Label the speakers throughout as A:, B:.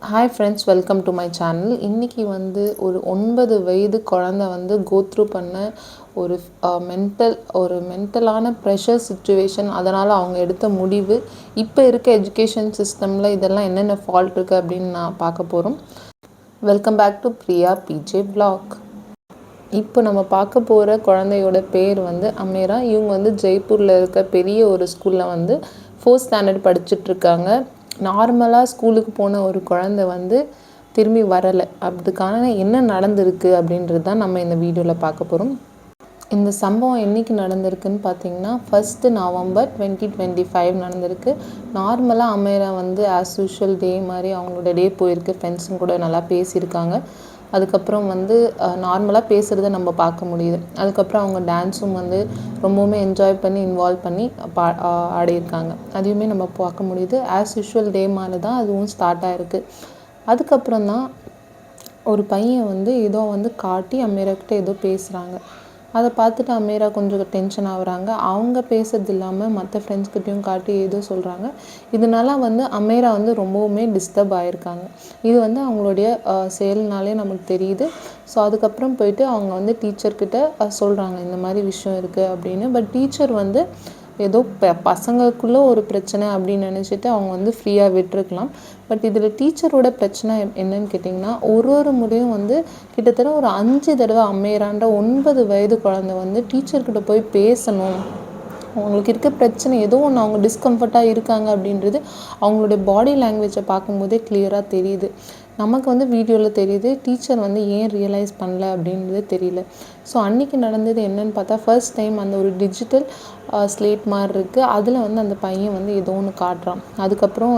A: Hi friends, welcome to my channel. இன்றைக்கி ஒரு 9 வயது குழந்த கோத்ரூ பண்ண ஒரு மென்டலான ப்ரெஷர் சுச்சுவேஷன். அதனால் அவங்க எடுத்த முடிவு, இப்போ இருக்க எஜுகேஷன் சிஸ்டமில் இதெல்லாம் என்னென்ன ஃபால்ட் இருக்குது அப்படின்னு நான் பார்க்க போகிறோம். Welcome back to Priya PJ vlog. இப்போ நம்ம பார்க்க போகிற குழந்தையோட பேர் அமேரா. இவங்க ஜெய்ப்பூரில் இருக்க பெரிய ஒரு ஸ்கூலில் 4th ஸ்டாண்டர்ட் படிச்சுட்ருக்காங்க. நார்மலாக ஸ்கூலுக்கு போன ஒரு குழந்தை திரும்பி வரலை. அதுக்கான என்ன நடந்திருக்கு அப்படின்றது தான் நம்ம இந்த வீடியோவில் பார்க்க போகிறோம். இந்த சம்பவம் என்றைக்கு நடந்திருக்குன்னு பார்த்தீங்கன்னா 1 நவம்பர் 2025 நடந்திருக்கு. நார்மலாக அமேரா ஆஸ் யூஷுவல் டே மாதிரி அவங்களோட டே போயிருக்கு. ஃப்ரெண்ட்ஸுங்க கூட நல்லா பேசியிருக்காங்க. அதுக்கப்புறம் நார்மலாக பேசுகிறத நம்ம பார்க்க முடியுது. அதுக்கப்புறம் அவங்க டான்ஸும் ரொம்பவுமே என்ஜாய் பண்ணி இன்வால்வ் பண்ணி ஆடியிருக்காங்க. அதையுமே நம்ம பார்க்க முடியுது. ஆஸ் யூஷுவல் டே மாதிரி தான் அதுவும் ஸ்டார்ட் ஆகிருக்கு. அதுக்கப்புறம் தான் ஒரு பையன் ஏதோ காட்டி அமேராக்கிட்ட ஏதோ பேசுகிறாங்க. அதை பார்த்துட்டு அமேரா கொஞ்சம் டென்ஷன் ஆகுறாங்க. அவங்க பேசுறது இல்லாமல் மற்ற ஃப்ரெண்ட்ஸ்கிட்டையும் காட்டி ஏதோ சொல்கிறாங்க. இதனால அமேரா ரொம்பவுமே டிஸ்டர்ப் ஆகிருக்காங்க. இது அவங்களுடைய செயல்னாலே நமக்கு தெரியுது. ஸோ அதுக்கப்புறம் போயிட்டு அவங்க டீச்சர்கிட்ட சொல்கிறாங்க, இந்த மாதிரி விஷயம் இருக்குது அப்படின்னு. பட் டீச்சர் ஏதோ பசங்களுக்குள்ளே ஒரு பிரச்சனை அப்படின்னு நினச்சிட்டு அவங்க ஃப்ரீயாக விட்டுருக்கலாம். பட் இதில் டீச்சரோட பிரச்சனை என்னன்னு கேட்டிங்கன்னா, ஒரு முறையும் கிட்டத்தட்ட ஒரு 5 தடவை அமேரான்ற 9 வயது குழந்தை டீச்சர்கிட்ட போய் பேசணும், அவங்களுக்கு இருக்க பிரச்சனை ஏதோ ஒன்று, அவங்க டிஸ்கம்ஃபர்ட்டாக இருக்காங்க அப்படின்றது அவங்களுடைய பாடி லாங்குவேஜை பார்க்கும்போதே கிளியராக தெரியுது. நமக்கு வீடியோவில் தெரியுது. டீச்சர் ஏன் ரியலைஸ் பண்ணல அப்படின்றது தெரியல. ஸோ அன்றைக்கி நடந்தது என்னன்னு பார்த்தா, ஃபர்ஸ்ட் டைம் ஒரு டிஜிட்டல் ஸ்லேட் மாதிரி இருக்குது. அதில் அந்த பையன் ஏதோ ஒன்று காட்டுறான். அதுக்கப்புறம்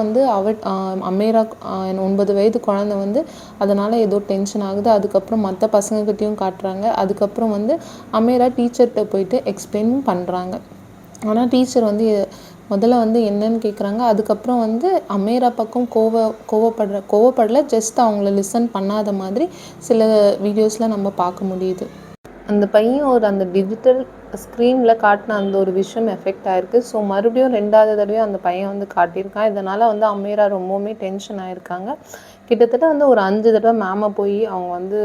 A: அமேரா 9 வயது குழந்தை அதனால் ஏதோ டென்ஷன் ஆகுது. அதுக்கப்புறம் மற்ற பசங்கக்கிட்டையும் காட்டுறாங்க. அதுக்கப்புறம் அமேரா டீச்சர்கிட்ட போயிட்டு எக்ஸ்பிளைனும் பண்ணுறாங்க. ஆனால் டீச்சர் முதல்ல என்னன்னு கேட்குறாங்க. அதுக்கப்புறம் அமேரா பக்கம் கோவப்படல, ஜஸ்ட் அவங்கள லிசன் பண்ணாத மாதிரி சில வீடியோஸில் நம்ம பார்க்க முடியுது. அந்த பையன் அந்த டிஜிட்டல் ஸ்க்ரீனில் காட்டின அந்த ஒரு விஷயம் எஃபெக்ட் ஆகிருக்கு. ஸோ மறுபடியும் 2வது தடவையும் அந்த பையன் காட்டியிருக்கான். இதனால் அமேரா ரொம்பவுமே டென்ஷன் ஆகிருக்காங்க. கிட்டத்தட்ட ஒரு 5 தடவை மேமை போய் அவங்க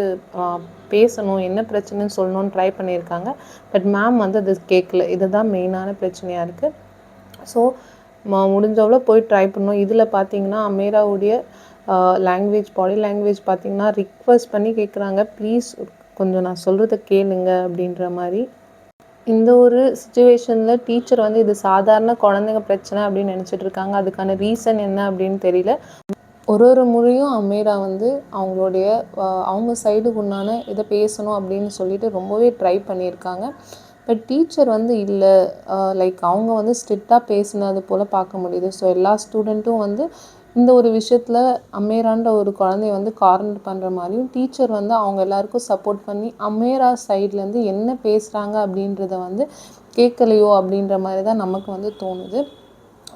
A: பேசணும், என்ன பிரச்சனைன்னு சொல்லணும்னு ட்ரை பண்ணியிருக்காங்க. பட் மேம் அது கேட்கல. இதுதான் மெயினான பிரச்சனையாக இருக்குது. ஸோ முடிஞ்சவளோ போய் ட்ரை பண்ணோம். இதில் பார்த்திங்கன்னா அமேராவுடைய பாடி லாங்குவேஜ் பார்த்திங்கன்னா ரிக்வெஸ்ட் பண்ணி கேட்குறாங்க, ப்ளீஸ் கொஞ்சம் நான் சொல்கிறத கேளுங்க அப்படின்ற மாதிரி. இந்த ஒரு சுச்சுவேஷனில் டீச்சர் இது சாதாரண குழந்தைங்க பிரச்சனை அப்படின்னு நினச்சிட்டு இருக்காங்க. அதுக்கான ரீசன் என்ன அப்படின்னு தெரியல. ஒரு முறையும் அமேரா அவங்களுடைய அவங்க சைடுக்கு உண்டான இதை பேசணும் அப்படின்னு சொல்லிட்டு ரொம்பவே ட்ரை பண்ணியிருக்காங்க. பட் டீச்சர் இல்லை, லைக் அவங்க ஸ்ட்ரிக்டாக பேசினது போல் பார்க்க முடியுது. ஸோ எல்லா ஸ்டூடெண்ட்டும் இந்த ஒரு விஷயத்தில் அமேரான்ற ஒரு குழந்தைய கார்னர் பண்ணுற மாதிரியும், டீச்சர் அவங்க எல்லாருக்கும் சப்போர்ட் பண்ணி அமேரா சைட்லேருந்து என்ன பேசுகிறாங்க அப்படின்றத கேட்கலையோ அப்படின்ற மாதிரி தான் நமக்கு தோணுது.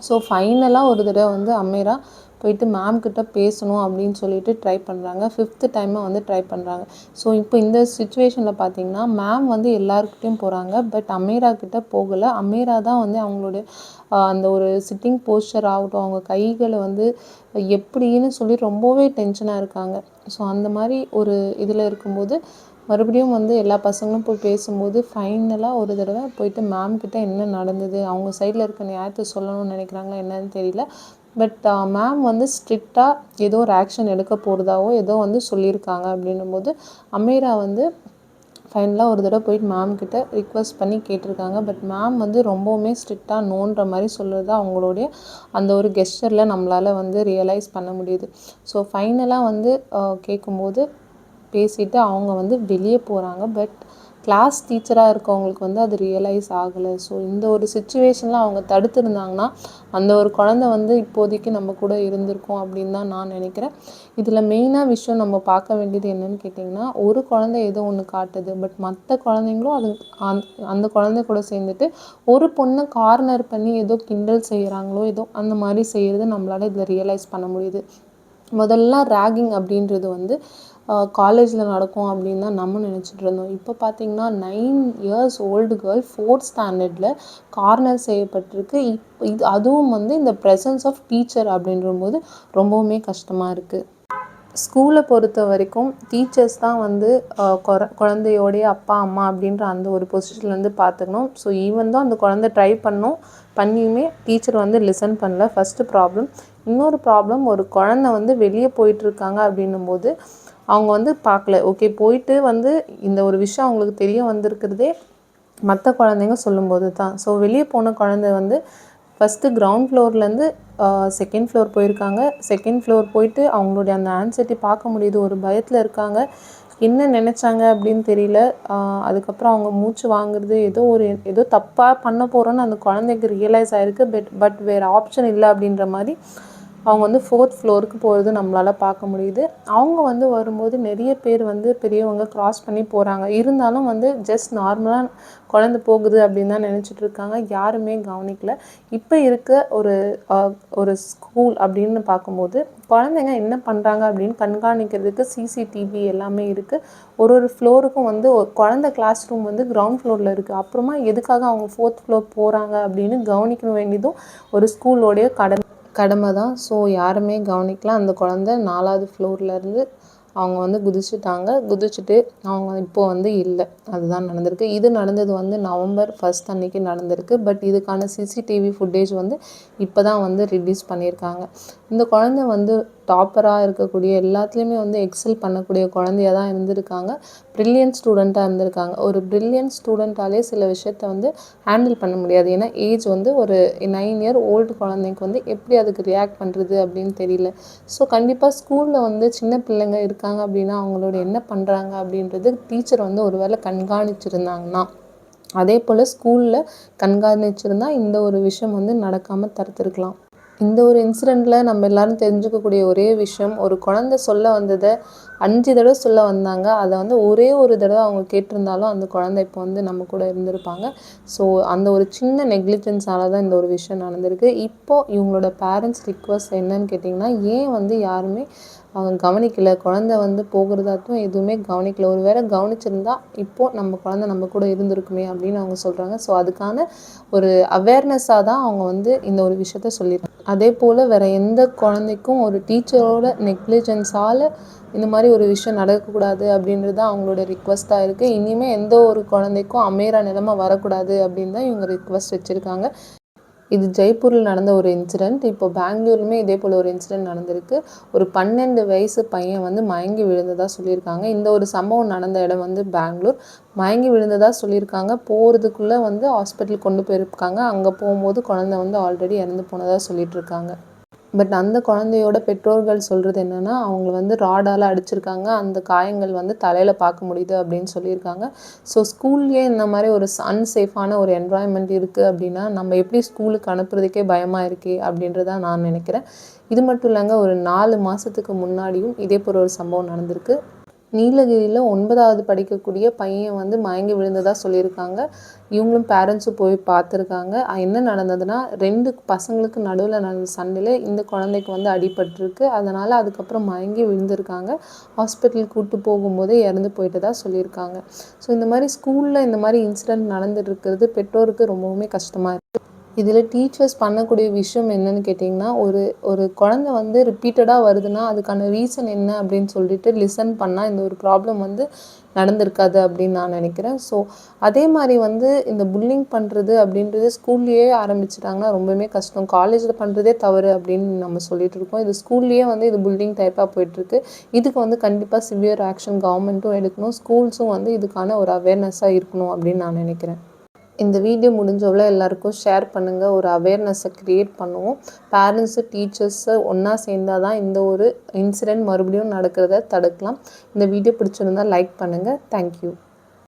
A: ஸோ ஃபைனலாக ஒரு தடவை அமேரா போயிட்டு மேம்கிட்ட பேசணும் அப்படின்னு சொல்லிட்டு ட்ரை பண்ணுறாங்க. 5th டைமாக ட்ரை பண்ணுறாங்க. ஸோ இப்போ இந்த சுச்சுவேஷனில் பார்த்திங்கன்னா மேம் எல்லாருக்கிட்டையும் போகிறாங்க. பட் அமேரா கிட்டே போகலை. அமேரா தான் அவங்களுடைய அந்த ஒரு சிட்டிங் போஸ்டர் ஆகட்டும், அவங்க கைகளை எப்படின்னு சொல்லி ரொம்பவே டென்ஷனாக இருக்காங்க. ஸோ அந்த மாதிரி ஒரு இதில் இருக்கும்போது மறுபடியும் எல்லா பசங்களும் போய் பேசும்போது ஃபைனலாக ஒரு தடவை போயிட்டு மேம்கிட்ட என்ன நடந்தது, அவங்க சைடில் இருக்க நியாயத்தை சொல்லணும்னு நினைக்கிறாங்களா என்னன்னு தெரியல. பட் மேம் ஸ்ட்ரிக்டாக ஏதோ ஒரு ஆக்ஷன் எடுக்க போகிறதாவோ ஏதோ சொல்லியிருக்காங்க. அப்படின்னும்போது அமேரா ஃபைனலாக ஒரு தடவை போயிட்டு மேம்கிட்ட ரிக்வெஸ்ட் பண்ணி கேட்டிருக்காங்க. பட் மேம் ரொம்பவுமே ஸ்ட்ரிக்டாக நோன்ற மாதிரி சொல்கிறது அவங்களுடைய அந்த ஒரு கெஸ்டரில் நம்மளால் ரியலைஸ் பண்ண முடியுது. ஸோ ஃபைனலாக கேட்கும்போது பேசிவிட்டு அவங்க வெளியே போகிறாங்க. பட் கிளாஸ் டீச்சராக இருக்கவங்களுக்கு அது ரியலைஸ் ஆகலை. ஸோ இந்த ஒரு சுச்சுவேஷனில் அவங்க தடுத்துருந்தாங்கன்னா அந்த ஒரு குழந்தை இப்போதைக்கு நம்ம கூட இருந்திருக்கோம் அப்படின்னு தான் நான் நினைக்கிறேன். இதில் மெயினாக விஷயம் நம்ம பார்க்க வேண்டியது என்னன்னு கேட்டிங்கன்னா, ஒரு குழந்தை ஏதோ ஒன்று காட்டுது, பட் மற்ற குழந்தைங்களும் அந்த குழந்தை கூட சேர்ந்துட்டு ஒரு பொண்ணை கார்னர் பண்ணி ஏதோ கிண்டல் செய்கிறாங்களோ ஏதோ அந்த மாதிரி செய்கிறது நம்மளால் இதில் ரியலைஸ் பண்ண முடியுது. முதல்ல ரேகிங் அப்படின்றது காலேஜில் நடக்கும் அப்படின்னு தான் நம்ம நினச்சிட்டு இருந்தோம். இப்போ பார்த்திங்கன்னா 9 years old கேர்ள் 4th ஸ்டாண்டர்டில் கார்னர் செய்யப்பட்டிருக்கு. இது அதுவும் இந்த ப்ரெசன்ஸ் ஆஃப் டீச்சர் அப்படின்றபோது ரொம்பவுமே கஷ்டமாக இருக்குது. ஸ்கூலை பொறுத்த வரைக்கும் டீச்சர்ஸ் தான் வந்து குழந்தையோடைய அப்பா அம்மா அப்படின்ற அந்த ஒரு பொசிஷன்லேருந்து பார்த்துக்கணும். ஸோ ஈவன் தான் அந்த குழந்தை ட்ரை பண்ணியுமே டீச்சர் வந்து லிசன் பண்ணல, ஃபஸ்ட்டு ப்ராப்ளம். இன்னொரு ப்ராப்ளம், ஒரு குழந்தை வந்து வெளியே போயிட்டுருக்காங்க அப்படின்னும் போது அவங்க வந்து பார்க்கல. ஓகே, போயிட்டு வந்து இந்த ஒரு விஷயம் அவங்களுக்கு தெரிய வந்திருக்கிறதே மற்ற குழந்தைங்க சொல்லும்போது தான். ஸோ வெளியே போன குழந்தை வந்து ஃபஸ்ட்டு கிரவுண்ட் ஃப்ளோர்லேருந்து செகண்ட் ஃப்ளோர் போயிருக்காங்க. செகண்ட் ஃப்ளோர் போயிட்டு அவங்களுடைய அந்த ஆன்சைட்டி பார்க்க முடியுது. ஒரு பயத்தில் இருக்காங்க. என்ன நினச்சாங்க அப்படின்னு தெரியல. அதுக்கப்புறம் அவங்க மூச்சு வாங்குறது, ஏதோ தப்பாக பண்ண போகிறோன்னு அந்த குழந்தைக்கு ரியலைஸ் ஆகிருக்கு. பட் வேறு ஆப்ஷன் இல்லை அப்படின்ற மாதிரி அவங்க வந்து 4th ஃப்ளோருக்கு போகிறது நம்மளால் பார்க்க முடியுது. அவங்க வந்து வரும்போது நிறைய பேர் வந்து பெரியவங்க க்ராஸ் பண்ணி போகிறாங்க. இருந்தாலும் வந்து ஜஸ்ட் நார்மலாக குழந்தை போகுது அப்படின்னு தான் நினச்சிட்ருக்காங்க. யாருமே கவனிக்கல. இப்போ இருக்க ஒரு ஸ்கூல் அப்படின்னு பார்க்கும்போது குழந்தைங்க என்ன பண்ணுறாங்க அப்படின்னு கண்காணிக்கிறதுக்கு சிசிடிவி எல்லாமே இருக்குது. ஒரு ஃப்ளோருக்கும் வந்து குழந்தை கிளாஸ் ரூம் வந்து கிரவுண்ட் ஃப்ளோரில் இருக்குது. அப்புறமா எதுக்காக அவங்க 4th ஃப்ளோர் போகிறாங்க அப்படின்னு கவனிக்க வேண்டியதும் ஒரு ஸ்கூலோடைய கடமை தான். ஸோ யாருமே கவனிக்கலாம். அந்த குழந்தை 4வது ஃப்ளோர்லேருந்து அவங்க வந்து குதிச்சுட்டு அவங்க இப்போ வந்து இல்லை. அதுதான் நடந்திருக்கு. இது நடந்தது வந்து நவம்பர் 1 அன்னைக்கு நடந்திருக்கு. பட் இதுக்கான சிசிடிவி ஃபுட்டேஜ் வந்து இப்போ தான் வந்து ரிலீஸ் பண்ணியிருக்காங்க. இந்த குழந்தை வந்து டாப்பராக இருக்கக்கூடிய எல்லாத்துலேயுமே வந்து எக்ஸல் பண்ணக்கூடிய குழந்தையாக தான் இருந்திருக்காங்க. ப்ரில்லியன்ட் ஸ்டூடெண்ட்டாக இருந்திருக்காங்க. ஒரு ப்ரில்லியன்ட் ஸ்டூடெண்ட்டாலே சில விஷயத்த வந்து ஹேண்டில் பண்ண முடியாது. ஏன்னா ஏஜ் வந்து ஒரு 9 இயர் ஓல்டு குழந்தைக்கு வந்து எப்படி அதுக்கு ரியாக்ட் பண்ணுறது அப்படின்னு தெரியல. ஸோ கண்டிப்பாக ஸ்கூலில் வந்து சின்ன பிள்ளைங்க இருக்காங்க அப்படின்னா அவங்களோட என்ன பண்ணுறாங்க அப்படின்றது டீச்சர் வந்து ஒரு வேளை கண்காணிச்சிருந்தாங்கன்னா, அதே போல் ஸ்கூலில் கண்காணிச்சிருந்தால் இந்த ஒரு விஷயம் வந்து நடக்காமல் தடுத்துருக்கலாம். இந்த ஒரு இன்சிடெண்ட்டில் நம்ம எல்லோரும் தெரிஞ்சுக்கக்கூடிய ஒரே விஷயம், ஒரு குழந்தை சொல்ல வந்ததை 5 தடவை சொல்ல வந்தாங்க. அதை வந்து ஒரே ஒரு தடவை அவங்க கேட்டிருந்தாலும் அந்த குழந்தை இப்போ வந்து நம்ம கூட இருந்திருப்பாங்க. ஸோ அந்த ஒரு சின்ன நெக்லிஜென்ஸால் தான் இந்த ஒரு விஷயம் நடந்திருக்கு. இப்போது இவங்களோட பேரண்ட்ஸ் ரிக்வஸ்ட் என்னன்னு கேட்டிங்கன்னா, ஏன் வந்து யாருமே அவங்க கவனிக்கலை, குழந்தை வந்து போகிறதாட்டும் எதுவுமே கவனிக்கலை. ஒரு வேளை கவனிச்சிருந்தா இப்போது நம்ம குழந்தை நம்ம கூட இருந்திருக்குமே அப்படின்னு அவங்க சொல்கிறாங்க. ஸோ அதுக்கான ஒரு அவேர்னஸாக தான் அவங்க வந்து இந்த ஒரு விஷயத்த சொல்லியிருக்காங்க. அதே போல் வேறு எந்த குழந்தைக்கும் ஒரு டீச்சரோட நெக்லிஜென்ஸால் இந்த மாதிரி ஒரு விஷயம் நடக்கக்கூடாது அப்படின்றது தான் அவங்களோட ரிக்வஸ்ட்டாக இருக்குது. இனிமேல் எந்த ஒரு குழந்தைக்கும் அமேரா நிலைமை வரக்கூடாது அப்படின்னு தான் இவங்க ரிக்வஸ்ட் வச்சுருக்காங்க. இது ஜெய்ப்பூரில் நடந்த ஒரு இன்சிடெண்ட். இப்போ பெங்களூர்லையுமே இதே போல் ஒரு இன்சிடெண்ட் நடந்திருக்கு. ஒரு 12 வயசு பையன் வந்து மயங்கி விழுந்ததாக சொல்லியிருக்காங்க. இந்த ஒரு சம்பவம் நடந்த இடம் வந்து பெங்களூர். மயங்கி விழுந்ததாக சொல்லியிருக்காங்க. போகிறதுக்குள்ளே வந்து ஹாஸ்பிட்டல் கொண்டு போயிருக்காங்க. அங்கே போகும்போது குழந்தை வந்து ஆல்ரெடி இறந்து போனதாக சொல்லிகிட்ருக்காங்க. பட் அந்த குழந்தையோட பெற்றோர்கள் சொல்கிறது என்னென்னா, அவங்கள வந்து ராடால் அடிச்சிருக்காங்க. அந்த காயங்கள் வந்து தலையில் பார்க்க முடியுது அப்படின்னு சொல்லியிருக்காங்க. ஸோ ஸ்கூல்லேயே இந்த மாதிரி ஒரு அன்சேஃபான ஒரு என்வாயன்மெண்ட் இருக்குது அப்படின்னா நம்ம எப்படி ஸ்கூலுக்கு அனுப்புறதுக்கே பயமாக இருக்கே அப்படின்றதான் நான் நினைக்கிறேன். இது மட்டும் இல்லைங்க, ஒரு 4 மாதத்துக்கு முன்னாடியும் இதே போல் ஒரு சம்பவம் நடந்திருக்கு. நீலகிரியில் 9வது படிக்கக்கூடிய பையன் வந்து மயங்கி விழுந்ததாக சொல்லியிருக்காங்க. இவங்களும் பேரண்ட்ஸும் போய் பார்த்துருக்காங்க. என்ன நடந்ததுன்னா, 2 பசங்களுக்கு நடுவில் நடந்த சண்டையில் இந்த குழந்தைக்கு வந்து அடிபட்டிருக்கு. அதனால் அதுக்கப்புறம் மயங்கி விழுந்திருக்காங்க. ஹாஸ்பிட்டல் கூப்பிட்டு போகும்போதே இறந்து போயிட்டதாக சொல்லியிருக்காங்க. ஸோ இந்த மாதிரி ஸ்கூலில் இந்த மாதிரி இன்சிடெண்ட் நடந்துட்டு இருக்கிறது பெற்றோருக்கு ரொம்பவுமே கஷ்டமாக இருக்குது. இதில் டீச்சர்ஸ் பண்ணக்கூடிய விஷயம் என்னன்னு கேட்டிங்கன்னா, ஒரு குழந்தை வந்து ரிப்பீட்டடாக வருதுன்னா அதுக்கான ரீசன் என்ன அப்படின்னு சொல்லிட்டு லிசன் பண்ணால் இந்த ஒரு ப்ராப்ளம் வந்து நடந்திருக்காது அப்படின்னு நான் நினைக்கிறேன். ஸோ அதே மாதிரி வந்து இந்த புல்லிங் பண்ணுறது அப்படின்றது ஸ்கூல்லேயே ஆரம்பிச்சிட்டாங்கன்னா ரொம்பவுமே கஷ்டம். காலேஜில் பண்ணுறதே தவறு அப்படின்னு நம்ம சொல்லிகிட்டு இருக்கோம். இது ஸ்கூல்லேயே வந்து இது புல்லிங் டைப்பாக போயிட்டுருக்கு. இதுக்கு வந்து கண்டிப்பாக சிவியர் ஆக்ஷன் கவர்மெண்ட்டும் எடுக்கணும். ஸ்கூல்ஸும் வந்து இதுக்கான ஒரு அவேர்னஸாக இருக்கணும் அப்படின்னு நான் நினைக்கிறேன். இந்த வீடியோ முடிஞ்சவள எல்லாருக்கும் ஷேர் பண்ணுங்கள். ஒரு அவேர்னஸை க்ரியேட் பண்ணுவோம். பேரண்ட்ஸு டீச்சர்ஸு ஒன்றா சேர்ந்தால் தான் இந்த ஒரு இன்சிடெண்ட் மறுபடியும் நடக்கிறத தடுக்கலாம். இந்த வீடியோ பிடிச்சிருந்தால் லைக் பண்ணுங்கள். தேங்க்யூ.